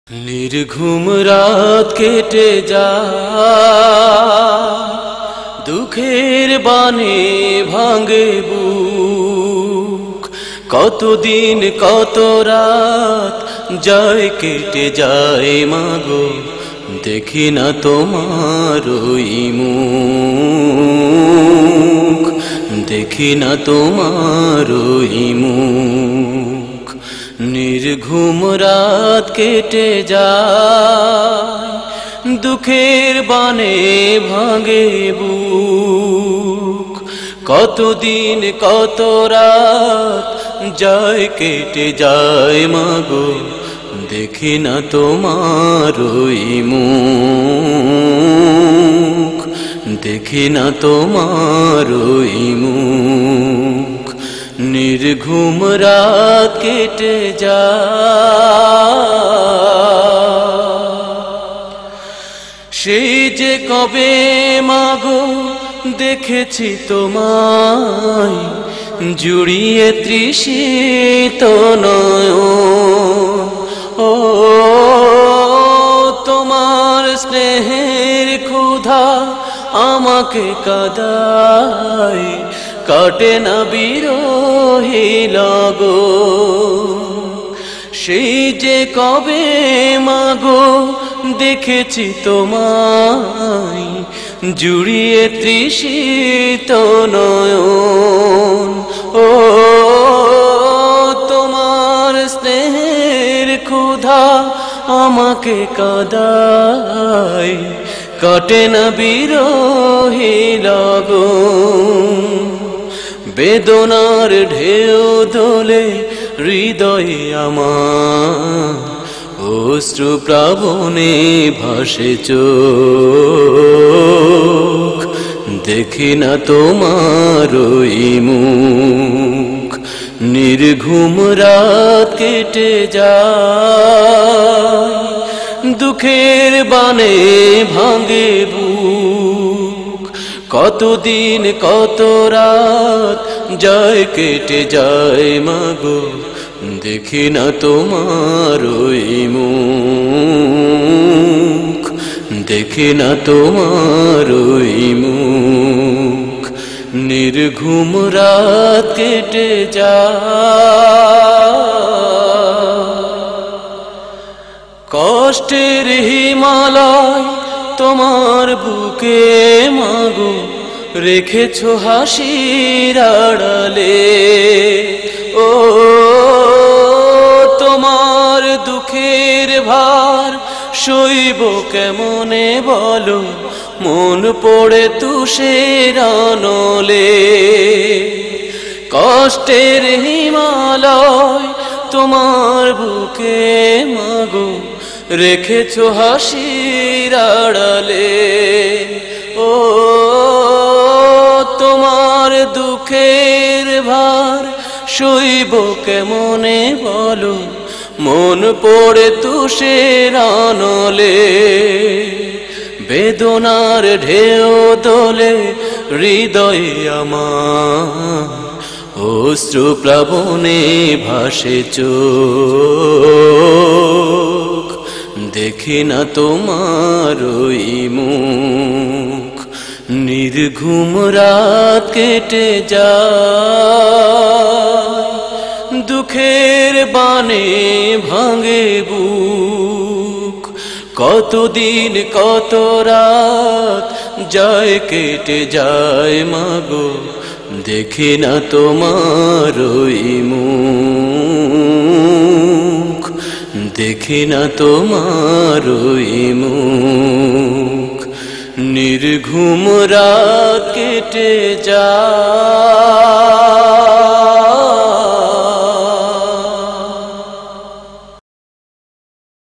निर्घुम रात केटे जा दुखेर बाने भांगे बुक कत दिन कत रात जाए केटे जाए मागो देखी ना तोमार मुख देखी ना तोमार मुख निर्घुम रात केटे जाए दुखेर बाने भांगे बुक कत दिन कत रात जाए केटे जाए मागो देखी ना तोमार मुख देखी ना तोमार मुख निर्घुम रात केटे जा সেই যে কবে মাগো দেখেছি তোমায় জুড়িয়ে তৃষিত নয়ন ও তোমার স্নেহের ক্ষুধা আমাকে কাঁদায় কাটে না বিরহী লগন সেই যে কবে মাগো দেখেছি তোমায় জুড়িয়ে তৃষিত নয়ন ও তোমার স্নেহের ক্ষুধা আমাকে কাঁদায় কাটে না বিরহী লগন বেদনার ঢেউ দোলে হৃদয়ে আমার অশ্রু প্লাবনে ভাসে চোখ দেখি না তোমার মুখ निर्घुम रात केटे যায় दुखेर बाने भांगे बुक कत दिन कत रात जाए केटे जाए मागो देखी ना तोमार मुख देखी ना तोमार मुख निर्घुम रात केटे जा कष्टेर हिमालय तोमार बुके मागो रेखेछो हासिर आड़ाले ओ तोमार दुखेर भार सইব केमने बोलो मन पड़े तुषेर नले कष्टेर हिमालय तोमार बुके मागो रेखेछो हासिर आड़ाले ओ तोमार दुखेर भार সইব কেমনে বলো মন পড়ে তুষের নলে বেদনার ঢেউ দোলে হৃদয়ে আমার অশ্রু প্লাবনে ভাসে চোখ দেখি না তোমার মুখ निर्घुम रात केटे যায় दुखेर बाने भांगे बुक कत दिन कत रात जाए केटे जाए मागो देखी ना तोमार मुख देखी ना तोमार मुख निर्घुम रात केटे जा।